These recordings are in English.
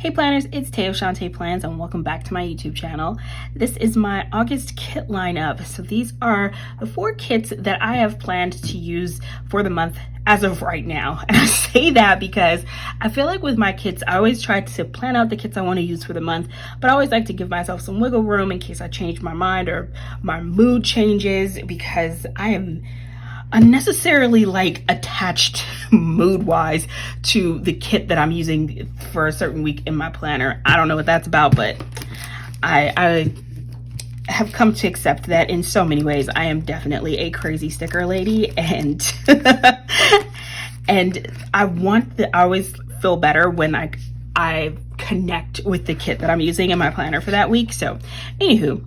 Hey planners, it's Tay of Shantae Plans and welcome back to my YouTube channel. This is my August kit lineup. So these are the 4 kits that I have planned to use for the month as of right now. And I say that because I feel like with my kits, I always try to plan out the kits I want to use for the month, but I always like to give myself some wiggle room in case I change my mind or my mood changes, because I am unnecessarily like attached mood wise to the kit that I'm using for a certain week in my planner. I don't know what that's about, but I have come to accept that in so many ways I am definitely a crazy sticker lady, and and I always feel better when I connect with the kit that I'm using in my planner for that week. So anywho,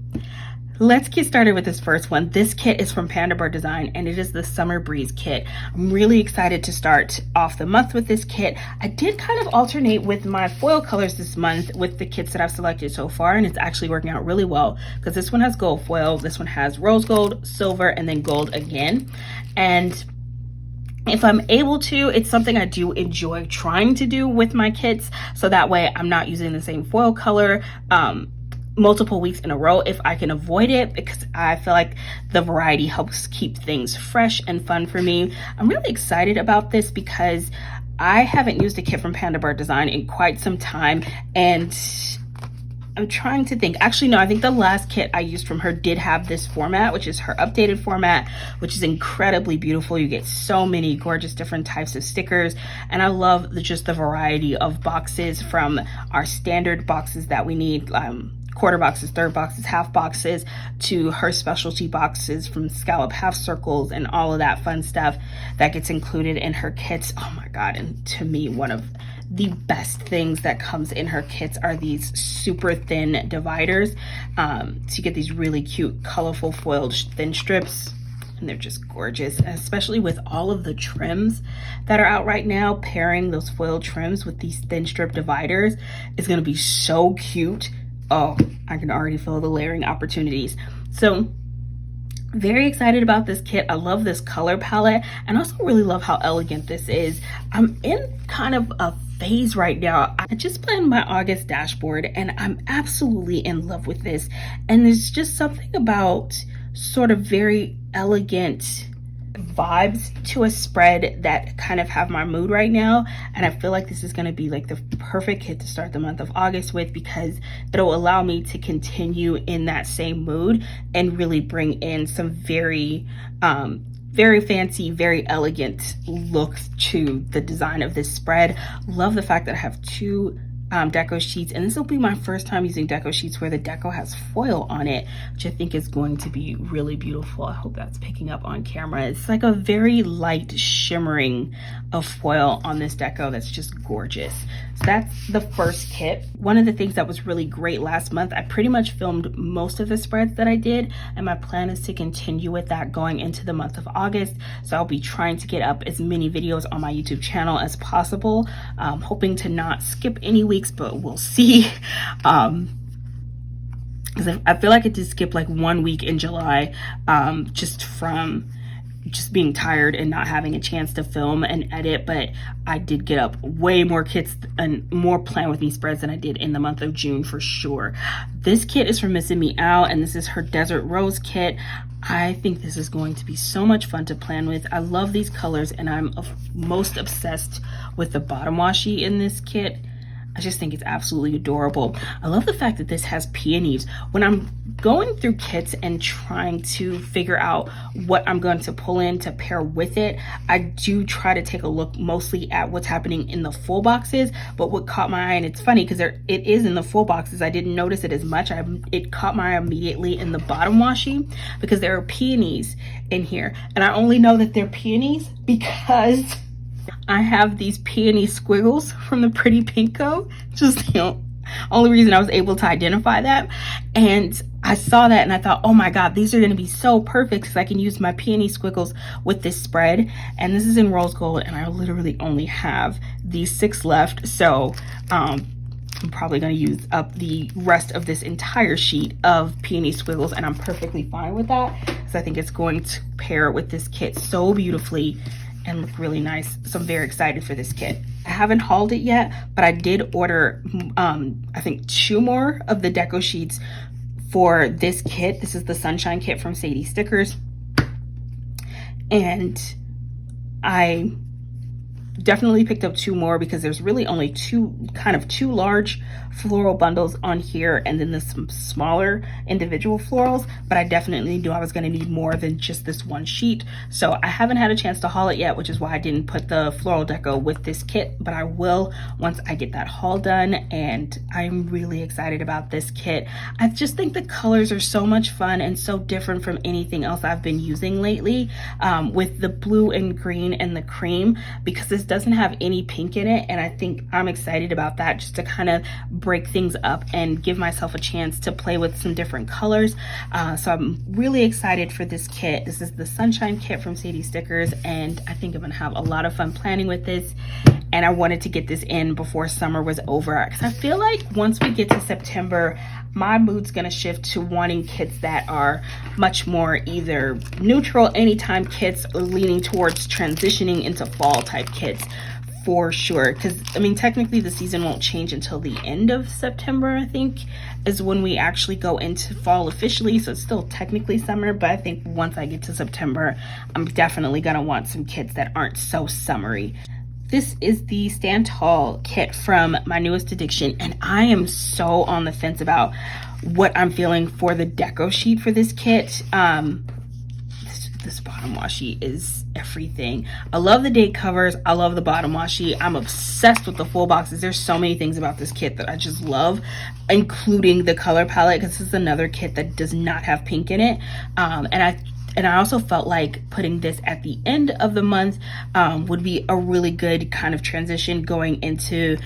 let's get started with this first one. This kit is from Panda Design and it is the Summer Breeze kit. I'm really excited to start off the month with this kit. I did kind of alternate with my foil colors this month with the kits that I've selected so far, and it's actually working out really well because this one has gold foil, this one has rose gold, silver, and then gold again. And if I'm able to, it's something I do enjoy trying to do with my kits, so that way I'm not using the same foil color multiple weeks in a row if I can avoid it, because I feel like the variety helps keep things fresh and fun for me. I'm really excited about this because I haven't used a kit from Panda Design in quite some time, and I'm trying to think. Actually, no, I think the last kit I used from her did have this format, which is her updated format, which is incredibly beautiful. You get so many gorgeous different types of stickers, and I love just the variety of boxes, from our standard boxes that we need, quarter boxes, third boxes, half boxes, to her specialty boxes from scallop half circles and all of that fun stuff that gets included in her kits. Oh my God. And to me, one of the best things that comes in her kits are these super thin dividers. So you get these really cute, colorful foiled thin strips, and they're just gorgeous. And especially with all of the trims that are out right now, pairing those foil trims with these thin strip dividers is going to be so cute. Oh, I can already feel the layering opportunities. So very excited about this kit. I love this color palette, and also really love how elegant this is. I'm in kind of a phase right now. I just planned my August dashboard and I'm absolutely in love with this. And there's just something about sort of very elegant vibes to a spread that kind of have my mood right now, and I feel like this is going to be like the perfect kit to start the month of August with, because it'll allow me to continue in that same mood and really bring in some very fancy, very elegant looks to the design of this spread. Love the fact that I have 2 deco sheets, and this will be my first time using deco sheets where the deco has foil on it, which I think is going to be really beautiful. I hope that's picking up on camera. It's like a very light shimmering of foil on this deco that's just gorgeous. So that's the first kit. One of the things that was really great last month, I pretty much filmed most of the spreads that I did, and my plan is to continue with that going into the month of August. So I'll be trying to get up as many videos on my YouTube channel as possible, hoping to not skip any weeks, but we'll see. Because I feel like I did skip like 1 week in July, just from being tired and not having a chance to film and edit, but I did get up way more kits and more Plan With Me spreads than I did in the month of June for sure. This kit is from Missing Me Out, and this is her Desert Rose kit. I think this is going to be so much fun to plan with. I love these colors, and I'm most obsessed with the bottom washi in this kit. I just think it's absolutely adorable. I love the fact that this has peonies. When I'm going through kits and trying to figure out what I'm going to pull in to pair with it, I do try to take a look mostly at what's happening in the full boxes. But what caught my eye, and it's funny because it is in the full boxes, I didn't notice it as much. It caught my eye immediately in the bottom washi because there are peonies in here. And I only know that they're peonies because I have these peony squiggles from the Pretty Pinko. Just, only reason I was able to identify that. And I saw that and I thought, oh my God, these are going to be so perfect because I can use my peony squiggles with this spread. And this is in rose gold, and I literally only have these 6 left. So I'm probably going to use up the rest of this entire sheet of peony squiggles, and I'm perfectly fine with that because I think it's going to pair with this kit so beautifully. and look really nice. So I'm very excited for this kit. I haven't hauled it yet, but I did order I think 2 more of the deco sheets for this kit. This is the Sunshine kit from Sadie Stickers, and I definitely picked up 2 more because there's really only two large floral bundles on here, and then there's some smaller individual florals, but I definitely knew I was going to need more than just this one sheet. So I haven't had a chance to haul it yet, which is why I didn't put the floral deco with this kit, but I will once I get that haul done. And I'm really excited about this kit. I just think the colors are so much fun and so different from anything else I've been using lately, with the blue and green and the cream, because this doesn't have any pink in it, and I think I'm excited about that, just to kind of break things up and give myself a chance to play with some different colors. So I'm really excited for this kit. This is the Sunshine kit from Sadie Stickers, and I think I'm gonna have a lot of fun planning with this. And I wanted to get this in before summer was over, because I feel like once we get to September, my mood's gonna shift to wanting kits that are much more either neutral anytime kits, or leaning towards transitioning into fall type kits for sure. Because I mean, technically the season won't change until the end of September, I think, is when we actually go into fall officially. So it's still technically summer, but I think once I get to September, I'm definitely gonna want some kits that aren't so summery. This is the Stand Tall kit from my newest addiction, and I am so on the fence about what I'm feeling for the deco sheet for this kit. This bottom washi is everything. I love the date covers. I love the bottom washi. I'm obsessed with the full boxes. There's so many things about this kit that I just love, including the color palette, because this is another kit that does not have pink in it. And I also felt like putting this at the end of the month would be a really good kind of transition going into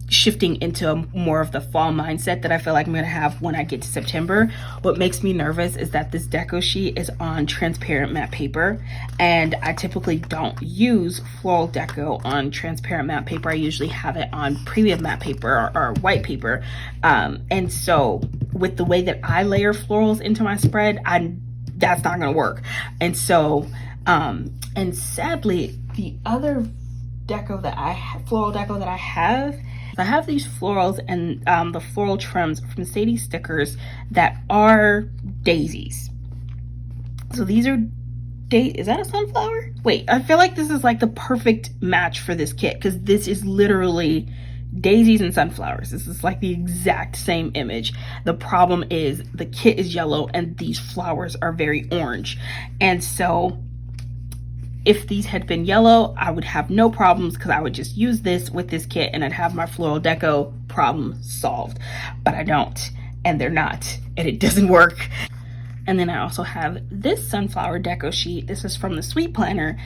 shifting into more of the fall mindset that I feel like I'm gonna have when I get to September. What makes me nervous is that this deco sheet is on transparent matte paper, and I typically don't use floral deco on transparent matte paper. I usually have it on premium matte paper or white paper. And so with the way that I layer florals into my spread, that's not gonna work. And so, and sadly, the other deco that floral deco that I have these florals and the floral trims from Sadie Stickers that are daisies. So these are is that a sunflower? Wait, I feel like this is like the perfect match for this kit, because this is literally daisies and sunflowers. This is like the exact same image. The problem is the kit is yellow and these flowers are very orange. And so if these had been yellow, I would have no problems, because I would just use this with this kit and I'd have my floral deco problem solved. But I don't, and they're not, and it doesn't work. And then I also have this sunflower deco sheet. This is from the Sweet Planner.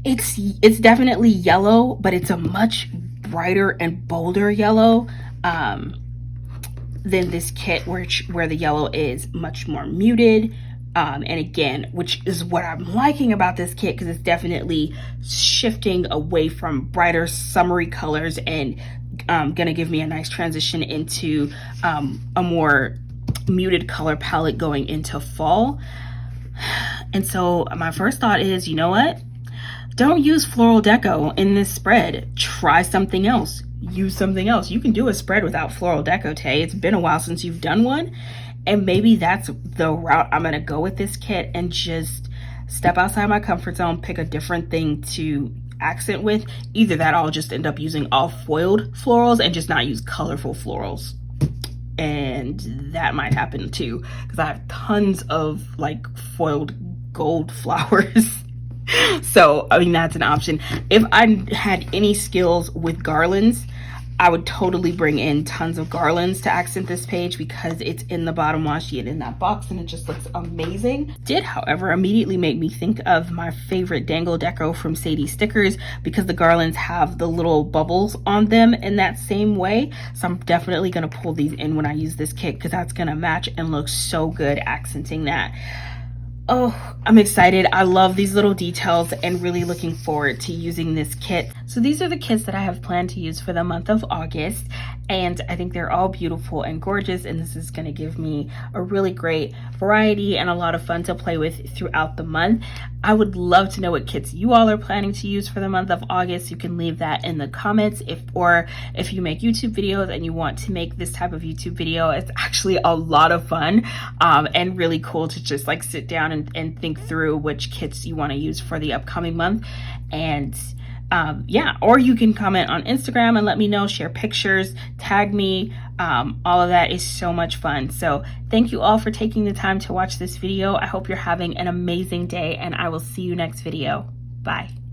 It's definitely yellow, but it's a much brighter and bolder yellow than this kit, where the yellow is much more muted. And again, which is what I'm liking about this kit, because it's definitely shifting away from brighter summery colors and gonna give me a nice transition into a more muted color palette going into fall. And so my first thought is, you know what? Don't use floral deco in this spread. Try something else. Use something else. You can do a spread without floral deco, Tay. It's been a while since you've done one. And maybe that's the route I'm gonna go with this kit, and just step outside my comfort zone, pick a different thing to accent with. Either that, or I'll just end up using all foiled florals and just not use colorful florals. And that might happen too, because I have tons of like foiled gold flowers. So, I mean, that's an option. If I had any skills with garlands, I would totally bring in tons of garlands to accent this page, because it's in the bottom washi and in that box, and it just looks amazing. Did, however, immediately make me think of my favorite dangle deco from Sadie Stickers, because the garlands have the little bubbles on them in that same way. So I'm definitely gonna pull these in when I use this kit, because that's gonna match and look so good accenting that. Oh, I'm excited. I love these little details and really looking forward to using this kit. So So these are the kits that I have planned to use for the month of August, and I think they're all beautiful and gorgeous, and this is going to give me a really great variety and a lot of fun to play with throughout the month. I would love to know what kits you all are planning to use for the month of August. You can leave that in the comments, or if you make YouTube videos and you want to make this type of YouTube video. It's actually a lot of fun and really cool to just like sit down and think through which kits you want to use for the upcoming month. And yeah, or you can comment on Instagram and let me know, share pictures, tag me. All of that is so much fun. So thank you all for taking the time to watch this video. I hope you're having an amazing day, and I will see you next video. Bye.